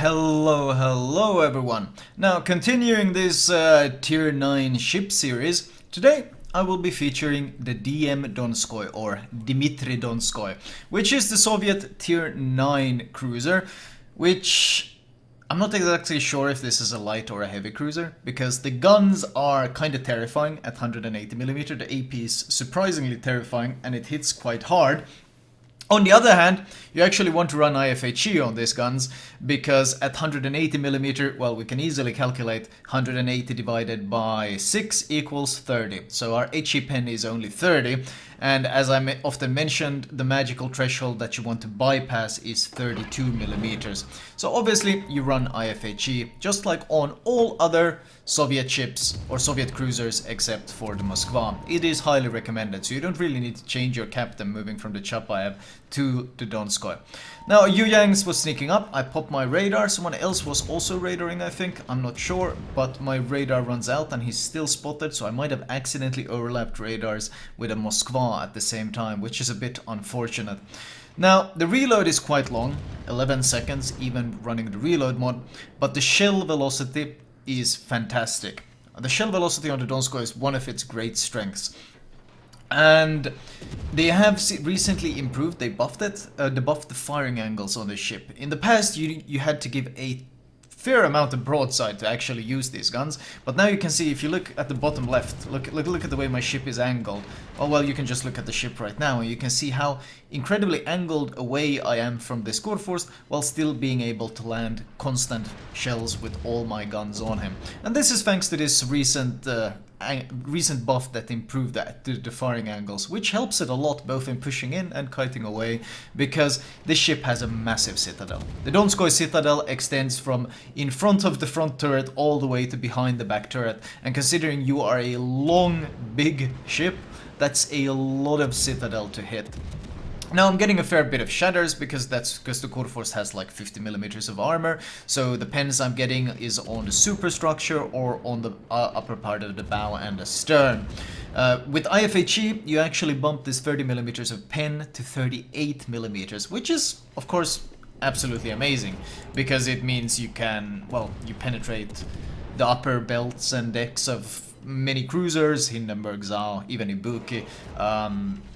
Hello everyone. Now continuing this tier 9 ship series, today I will be featuring the Donskoi or Dmitri Donskoi, which is the Soviet tier 9 cruiser, which I'm not exactly sure if this is a light or a heavy cruiser, because the guns are kind of terrifying at 180mm, the AP is surprisingly terrifying and it hits quite hard. On the other hand, you actually want to run IFHE on these guns, because at 180mm, well, we can easily calculate 180 divided by 6 equals 30. So our HE pen is only 30, and as I often mentioned, the magical threshold that you want to bypass is 32mm. So obviously you run IFHE, just like on all other Soviet ships or Soviet cruisers except for the Moskva. It is highly recommended, so you don't really need to change your captain moving from the Chapayev to the Donskoi. Now, Yu Yang's was sneaking up, I popped my radar, someone else was also radaring I think, I'm not sure, but my radar runs out and he's still spotted, so I might have accidentally overlapped radars with a Moskva at the same time, which is a bit unfortunate. Now, the reload is quite long, 11 seconds, even running the reload mod, but the shell velocity is fantastic. The shell velocity on the Donskoi is one of its great strengths. And they have recently improved, they buffed it, they buffed the firing angles on the ship. In the past you had to give a fair amount of broadside to actually use these guns, but now you can see, if you look at the bottom left, look at the way my ship is angled. Oh well, you can just look at the ship right now and you can see how incredibly angled away I am from the Skorforce while still being able to land constant shells with all my guns on him. And this is thanks to this recent buff that improved the firing angles, which helps it a lot both in pushing in and kiting away, because this ship has a massive citadel. The Donskoi citadel extends from in front of the front turret all the way to behind the back turret, and considering you are a long, big ship, that's a lot of citadel to hit. Now I'm getting a fair bit of shatters because the Skorforce has like 50mm of armor, so the pens I'm getting is on the superstructure or on the upper part of the bow and the stern. With IFHE you actually bump this 30mm of pen to 38mm, which is of course absolutely amazing, because it means you can, well, you penetrate the upper belts and decks of many cruisers, Hindenburg, Zao, even Ibuki.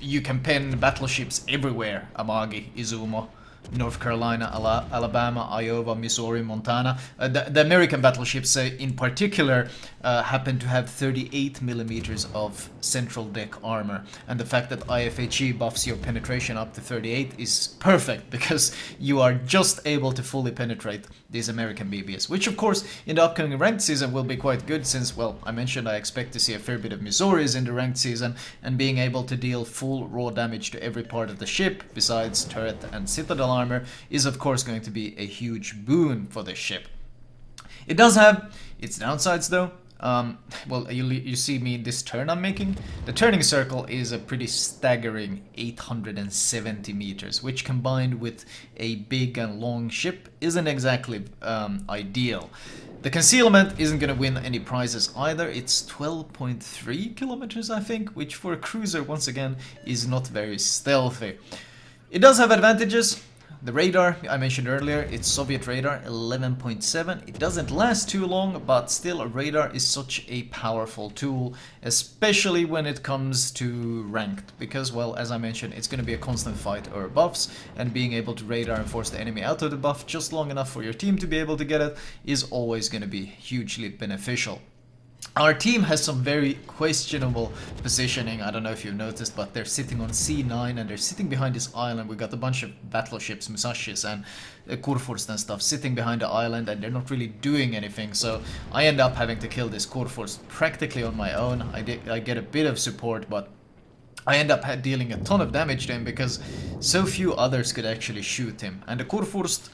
You can pen battleships everywhere, Amagi, Izumo, North Carolina, Alabama, Iowa, Missouri, Montana. The American battleships in particular happen to have 38mm of central deck armor, and the fact that IFHE buffs your penetration up to 38 is perfect, because you are just able to fully penetrate these American BBs, which of course in the upcoming ranked season will be quite good, since, well, I mentioned I expect to see a fair bit of Missouris in the ranked season, and being able to deal full raw damage to every part of the ship besides turret and citadel armor is of course going to be a huge boon for this ship. It does have its downsides though. Well, you see me in this turn I'm making. The turning circle is a pretty staggering 870 meters, which combined with a big and long ship isn't exactly ideal. The concealment isn't going to win any prizes either. It's 12.3 kilometers I think, which for a cruiser once again is not very stealthy. It does have advantages. The radar, I mentioned earlier, it's Soviet radar, 11.7. It doesn't last too long, but still a radar is such a powerful tool, especially when it comes to ranked, because, well, as I mentioned, it's going to be a constant fight over buffs, and being able to radar and force the enemy out of the buff just long enough for your team to be able to get it is always going to be hugely beneficial. Our team has some very questionable positioning. I don't know if you've noticed, but they're sitting on C9 and they're sitting behind this island. We got a bunch of battleships, Musashis and Kurfürst and stuff sitting behind the island, and they're not really doing anything. So I end up having to kill this Kurfürst practically on my own. I get a bit of support, but I end up dealing a ton of damage to him because so few others could actually shoot him. And the Kurfürst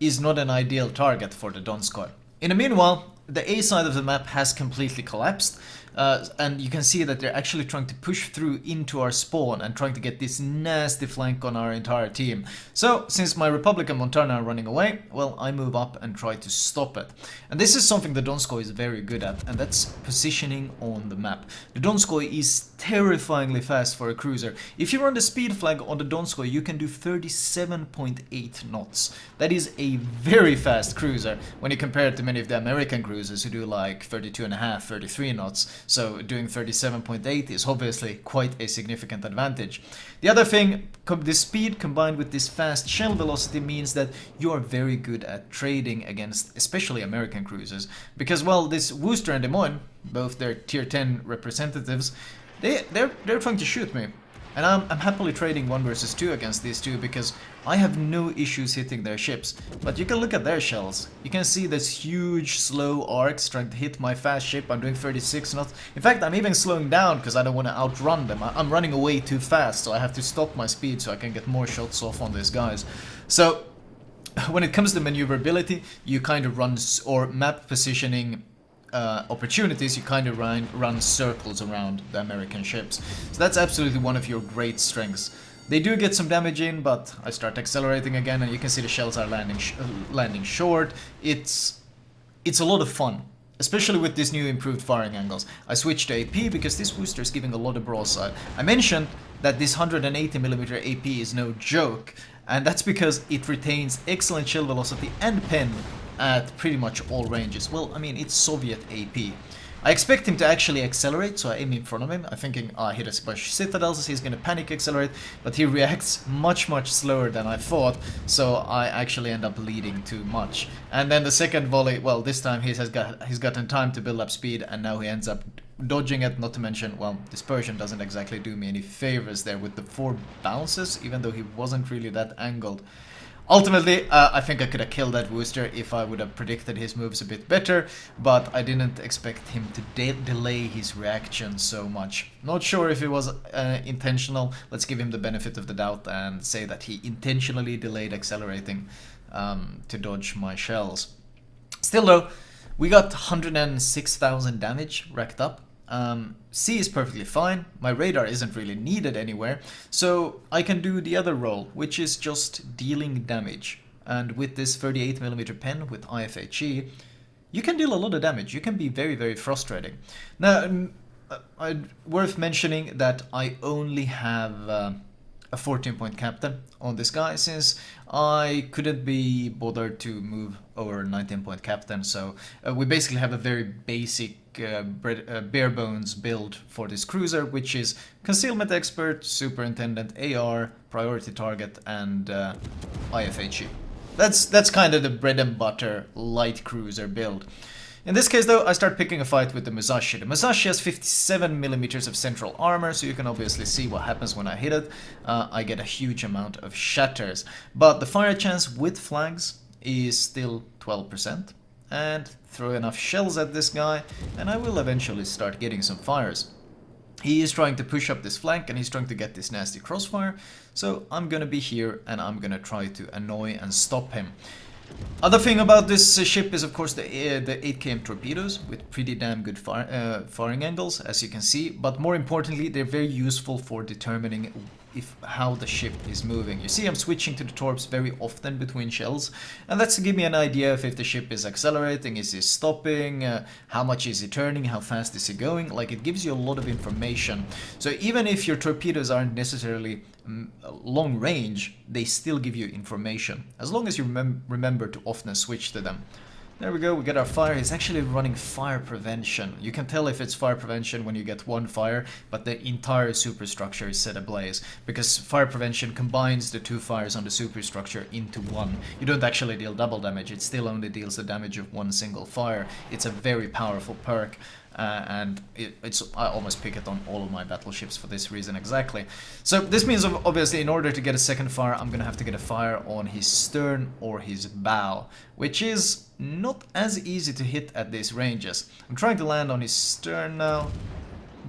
is not an ideal target for the Donskoi. In the meanwhile, the A side of the map has completely collapsed. And you can see that they're actually trying to push through into our spawn and trying to get this nasty flank on our entire team. So, since my Republic and Montana are running away, well, I move up and try to stop it. And this is something the Donskoi is very good at, and that's positioning on the map. The Donskoi is terrifyingly fast for a cruiser. If you run the speed flag on the Donskoi, you can do 37.8 knots. That is a very fast cruiser when you compare it to many of the American cruisers who do like 32.5, 33 knots. So doing 37.8 is obviously quite a significant advantage. The other thing, the speed combined with this fast shell velocity means that you are very good at trading against especially American cruisers. Because, well, this Worcester and Des Moines, both their tier 10 representatives, they're trying to shoot me. And I'm happily trading 1 versus 2 against these two because I have no issues hitting their ships. But you can look at their shells. You can see this huge slow arcs trying to hit my fast ship. I'm doing 36 knots. In fact, I'm even slowing down because I don't want to outrun them. I'm running away too fast, so I have to stop my speed so I can get more shots off on these guys. So when it comes to maneuverability, you kind of run, or map positioning opportunities, you kind of run circles around the American ships. So that's absolutely one of your great strengths. They do get some damage in, but I start accelerating again, and you can see the shells are landing short. It's a lot of fun, especially with these new improved firing angles. I switched to AP because this booster is giving a lot of broadside. I mentioned that this 180mm AP is no joke, and that's because it retains excellent shell velocity and pen at pretty much all ranges. Well, I mean, it's Soviet AP. I expect him to actually accelerate, so I aim in front of him. I'm thinking, I hit a bunch of citadels, he's gonna panic accelerate, but he reacts much slower than I thought, so I actually end up leading too much. And then the second volley, well, this time he's gotten time to build up speed, and now he ends up dodging it, not to mention, well, dispersion doesn't exactly do me any favors there with the 4 bounces, even though he wasn't really that angled. Ultimately, I think I could have killed that Worcester if I would have predicted his moves a bit better, but I didn't expect him to delay his reaction so much. Not sure if it was intentional. Let's give him the benefit of the doubt and say that he intentionally delayed accelerating to dodge my shells. Still though, we got 106,000 damage racked up. C is perfectly fine, my radar isn't really needed anywhere, so I can do the other role, which is just dealing damage. And with this 38mm pen with IFHE, you can deal a lot of damage, you can be very frustrating. Now, worth mentioning that I only have a 14-point captain on this guy, since I couldn't be bothered to move over 19-point captain, so we basically have a very basic bare bones build for this cruiser, which is concealment expert, superintendent, AR, priority target, and IFHE. That's kind of the bread and butter light cruiser build. In this case though, I start picking a fight with the Musashi. The Musashi has 57mm of central armor, so you can obviously see what happens when I hit it. I get a huge amount of shatters, but the fire chance with flags is still 12%. And throw enough shells at this guy, and I will eventually start getting some fires. He is trying to push up this flank, and he's trying to get this nasty crossfire, so I'm gonna be here, and I'm gonna try to annoy and stop him. Other thing about this ship is of course the 8km torpedoes with pretty damn good firing angles, as you can see, but more importantly they're very useful for determining how the ship is moving. You see I'm switching to the torps very often between shells, and that's to give me an idea of if the ship is accelerating, is he stopping, how much is he turning, how fast is he going. Like, it gives you a lot of information. So even if your torpedoes aren't necessarily long range, they still give you information, as long as you remember to often switch to them. There we go, we get our fire. He's actually running fire prevention. You can tell if it's fire prevention when you get one fire, but the entire superstructure is set ablaze, because fire prevention combines the 2 fires on the superstructure into one. You don't actually deal double damage, it still only deals the damage of one single fire. It's a very powerful perk. And I almost pick it on all of my battleships for this reason exactly. So this means obviously in order to get a second fire, I'm gonna have to get a fire on his stern or his bow, which is not as easy to hit at these ranges. I'm trying to land on his stern now,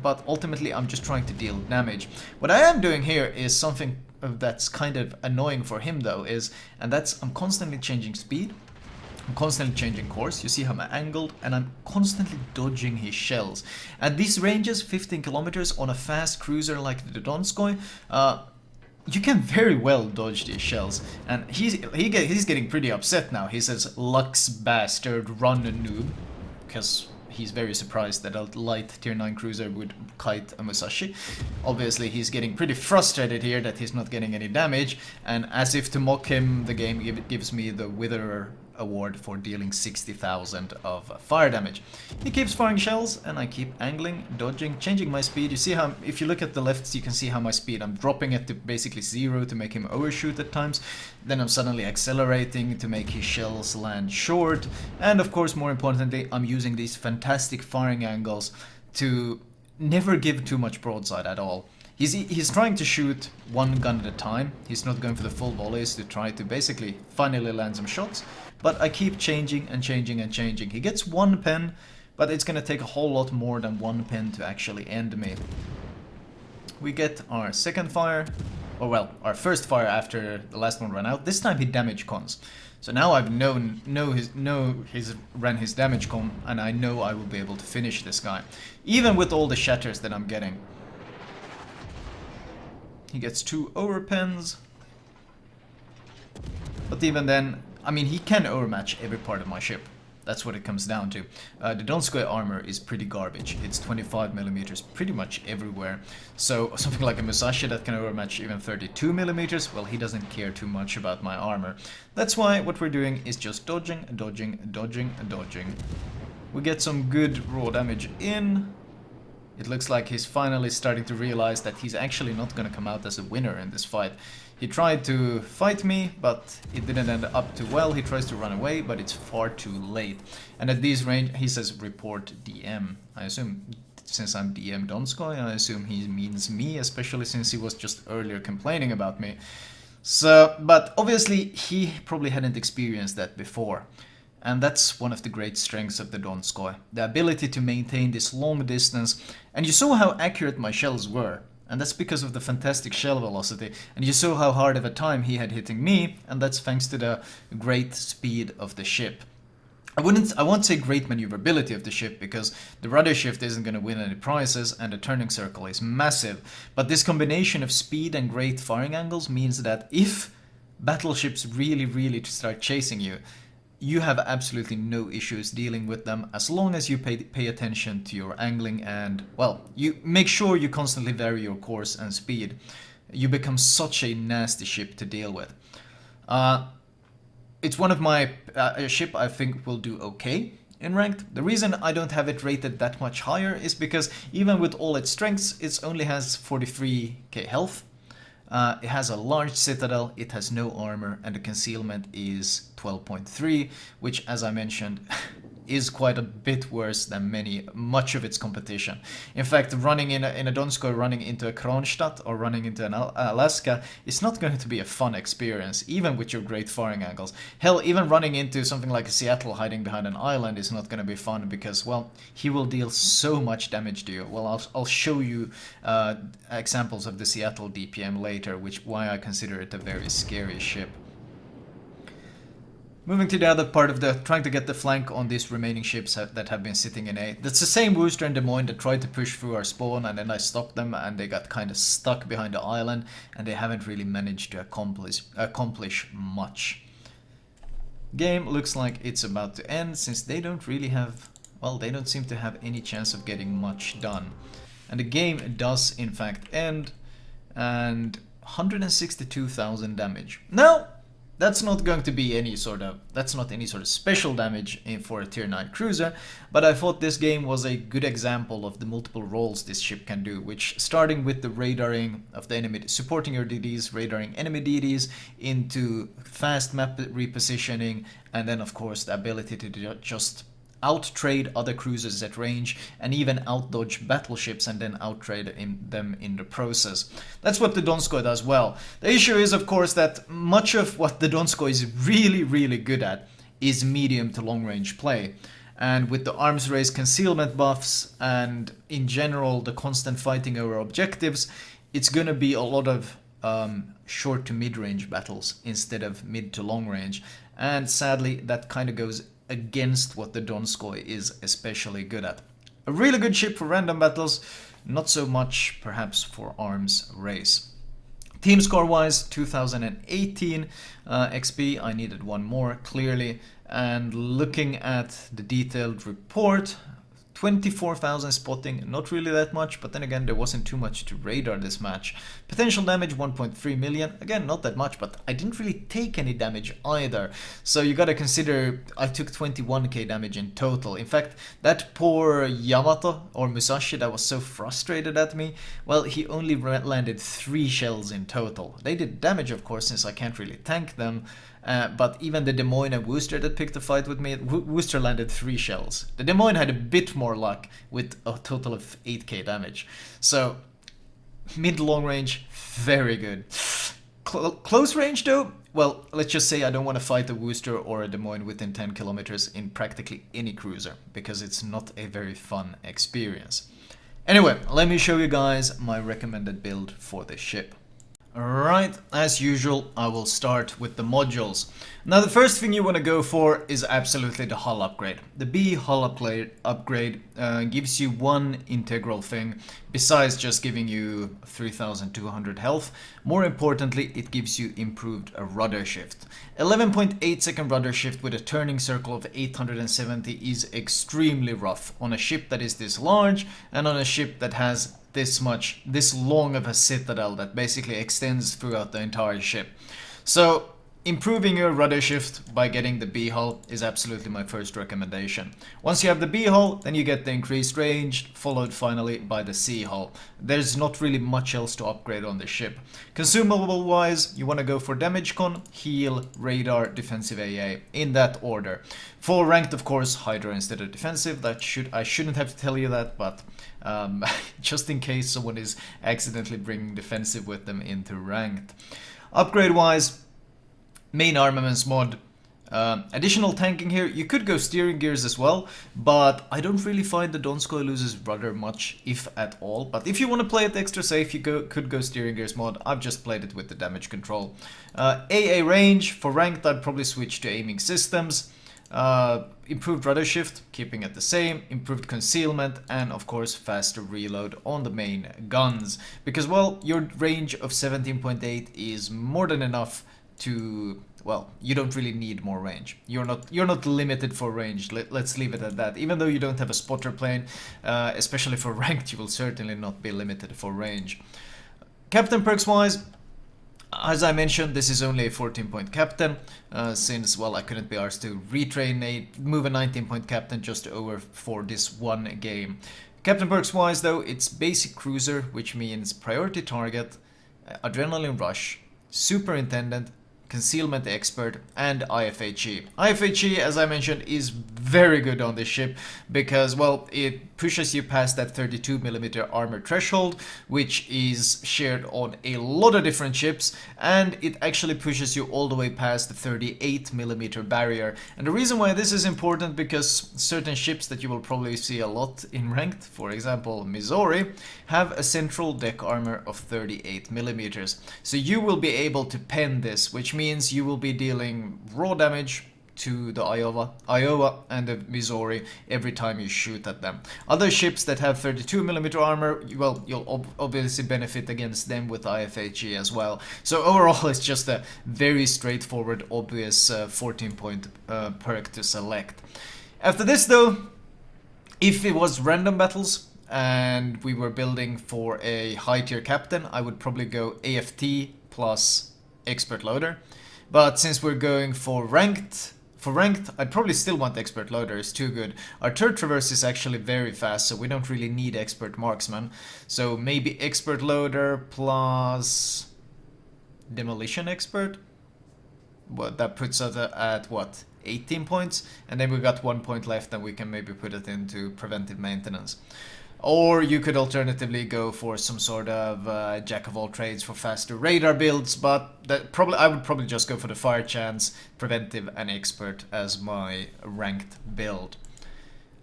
but ultimately I'm just trying to deal damage. What I am doing here is something that's kind of annoying for him though, and that's I'm constantly changing speed. I'm constantly changing course. You see how I'm angled, and I'm constantly dodging his shells. At these ranges, 15 kilometers on a fast cruiser like the Donskoi, you can very well dodge these shells. And he's getting pretty upset now. He says, "Lux bastard, run, noob," because he's very surprised that a light tier 9 cruiser would kite a Musashi. Obviously, he's getting pretty frustrated here that he's not getting any damage, and as if to mock him, the game gives me the Witherer award for dealing 60,000 of fire damage. He keeps firing shells, and I keep angling, dodging, changing my speed. You see how, if you look at the left, you can see how my speed, I'm dropping it to basically 0 to make him overshoot at times. Then I'm suddenly accelerating to make his shells land short. And of course, more importantly, I'm using these fantastic firing angles to never give too much broadside at all. He's trying to shoot one gun at a time. He's not going for the full volleys to try to basically finally land some shots. But I keep changing and changing and changing. He gets one pen, but it's going to take a whole lot more than one pen to actually end me. We get our second fire, or well, our first fire after the last one ran out. This time he damage cons. So now I've ran his damage con, and I know I will be able to finish this guy, even with all the shatters that I'm getting. He gets 2 overpens, but even then, I mean, he can overmatch every part of my ship. That's what it comes down to. The Donskoi armor is pretty garbage. It's 25mm pretty much everywhere. So something like a Musashi that can overmatch even 32mm, well, he doesn't care too much about my armor. That's why what we're doing is just dodging, dodging, dodging, dodging. We get some good raw damage in. It looks like he's finally starting to realize that he's actually not going to come out as a winner in this fight. He tried to fight me, but it didn't end up too well. He tries to run away, but it's far too late. And at this range, he says report DM. I assume, since I'm DM Donskoi, I assume he means me, especially since he was just earlier complaining about me. So, but obviously he probably hadn't experienced that before. And that's one of the great strengths of the Donskoi, the ability to maintain this long distance. And you saw how accurate my shells were, and that's because of the fantastic shell velocity. And you saw how hard of a time he had hitting me, and that's thanks to the great speed of the ship. I won't say great maneuverability of the ship, because the rudder shift isn't going to win any prizes and the turning circle is massive. But this combination of speed and great firing angles means that if battleships really start chasing you, you have absolutely no issues dealing with them as long as you pay attention to your angling and, well, you make sure you constantly vary your course and speed. You become such a nasty ship to deal with. It's one of my ship I think will do okay in ranked. The reason I don't have it rated that much higher is because even with all its strengths, it only has 43k health. It has a large citadel, it has no armor, and the concealment is 12.3, which, as I mentioned, is quite a bit worse than much of its competition. In fact, running in a Donskoi, running into a Kronstadt or running into an Alaska is not going to be a fun experience, even with your great firing angles. Hell, even running into something like Seattle hiding behind an island is not going to be fun because, well, he will deal so much damage to you. Well, I'll show you examples of the Seattle DPM later, why I consider it a very scary ship. Moving to the other part of trying to get the flank on these remaining ships that have been sitting in A. That's the same Worcester and Des Moines that tried to push through our spawn, and then I stopped them and they got kind of stuck behind the island, and they haven't really managed to accomplish much. Game looks like it's about to end, since they don't really have, well, they don't seem to have any chance of getting much done. And the game does in fact end, and 162,000 damage. Now, that's not going to be any sort of special damage for a tier 9 cruiser, but I thought this game was a good example of the multiple roles this ship can do, which, starting with the radaring of the enemy, supporting your DDs, radaring enemy DDs, into fast map repositioning, and then of course the ability to just out-trade other cruisers at range, and even out-dodge battleships and then out-trade them in the process. That's what the Donskoi does well. The issue is, of course, that much of what the Donskoi is really good at is medium to long-range play. And with the arms race concealment buffs and in general the constant fighting over objectives, it's going to be a lot of short to mid-range battles instead of mid to long range. and sadly that kind of goes against what the Donskoi is especially good at. A really good ship for random battles, not so much perhaps for arms race. Team score wise, 2018 XP, I needed one more clearly, and looking at the detailed report, 24,000 spotting, not really that much, but then again there wasn't too much to radar this match. Potential damage 1.3 million, again not that much, but I didn't really take any damage either. So you gotta consider I took 21k damage in total. In fact, that poor Yamato or Musashi that was so frustrated at me, well, he only landed 3 shells in total. They did damage of course since I can't really tank them. But even the Des Moines and Worcester that picked a fight with me, Worcester landed 3 shells. The Des Moines had a bit more luck with a total of 8k damage. So, mid-long range, very good. Close range though, well, let's just say I don't want to fight a Worcester or a Des Moines within 10 kilometers in practically any cruiser, because it's not a very fun experience. Anyway, let me show you guys my recommended build for this ship. Alright, as usual, I will start with the modules. Now the first thing you want to go for is absolutely the hull upgrade. The B hull upgrade gives you one integral thing, besides just giving you 3200 health. More importantly, it gives you improved rudder shift. 11.8 second rudder shift with a turning circle of 870 is extremely rough on a ship that is this large and on a ship that has this long of a citadel that basically extends throughout the entire ship. So improving your rudder shift by getting the B hull is absolutely my first recommendation. Once you have the B hull, then you get the increased range, followed finally by the C hull. There's not really much else to upgrade on the ship. Consumable wise, you want to go for damage con, heal, radar, defensive AA, in that order. For ranked of course, Hydra instead of defensive. I shouldn't have to tell you that, but just in case someone is accidentally bringing defensive with them into ranked. Upgrade wise, main armaments mod. Additional tanking here, you could go steering gears as well, but I don't really find the Donskoi loses rudder much, if at all. But if you want to play it extra safe, you could go steering gears mod. I've just played it with the damage control. AA range, for ranked I'd probably switch to aiming systems. Improved rudder shift, keeping it the same, improved concealment, and of course faster reload on the main guns. Because, well, your range of 17.8 is more than enough to, well, you don't really need more range. You're not limited for range. Let's leave it at that. Even though you don't have a spotter plane, especially for ranked, you will certainly not be limited for range. Captain perks wise, as I mentioned, this is only a 14-point captain, since, well, I couldn't be arsed to move a 19-point captain just over for this one game. Captain perks wise though, it's basic cruiser, which means priority target, adrenaline rush, superintendent, concealment expert, and IFHE. IFHE, as I mentioned, is very good on this ship because, well, it pushes you past that 32mm armor threshold, which is shared on a lot of different ships, and it actually pushes you all the way past the 38mm barrier. And the reason why this is important, because certain ships that you will probably see a lot in ranked, for example Missouri, have a central deck armor of 38mm. So you will be able to pen this, which means you will be dealing raw damage to the Iowa and the Missouri every time you shoot at them. Other ships that have 32mm armor, well, you'll obviously benefit against them with IFHE as well. So overall, it's just a very straightforward, obvious 14-point perk to select. After this though, if it was random battles and we were building for a high tier captain, I would probably go AFT plus expert loader. But since we're going for ranked, I'd probably still want expert loader, it's too good. Our turret traverse is actually very fast, so we don't really need expert marksman. So maybe expert loader plus demolition expert. What that puts us at what, 18 points, and then we got 1 point left, and we can maybe put it into preventive maintenance. Or you could alternatively go for some sort of jack of all trades for faster radar builds, but I would probably just go for the fire chance, preventive, and expert as my ranked build.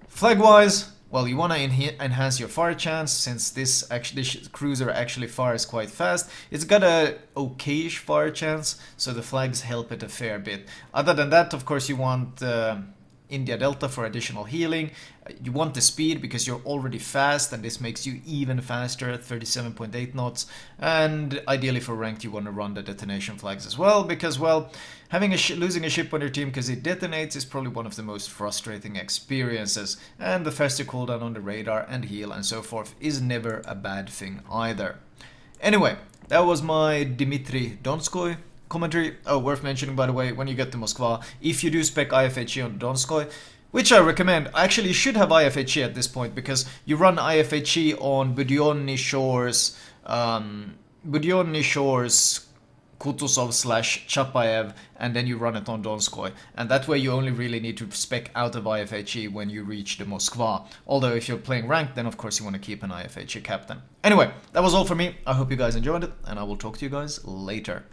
Flag wise, well, you want to enhance your fire chance, since this cruiser actually fires quite fast. It's got a okayish fire chance, so the flags help it a fair bit. Other than that, of course, you want India Delta for additional healing. You want the speed because you're already fast, and this makes you even faster at 37.8 knots. And ideally for ranked, you want to run the detonation flags as well, because, well, having losing a ship on your team because it detonates is probably one of the most frustrating experiences. And the faster cooldown on the radar and heal and so forth is never a bad thing either. Anyway, that was my Dmitri Donskoi commentary. Oh, worth mentioning, by the way, when you get to Moskva, if you do spec IFHE on Donskoi, which I recommend, actually you should have IFHE at this point, because you run IFHE on Budyonny Shores, Kutuzov / Chapayev, and then you run it on Donskoi. And that way you only really need to spec out of IFHE when you reach the Moskva. Although if you're playing ranked, then of course you want to keep an IFHE captain. Anyway, that was all for me. I hope you guys enjoyed it, and I will talk to you guys later.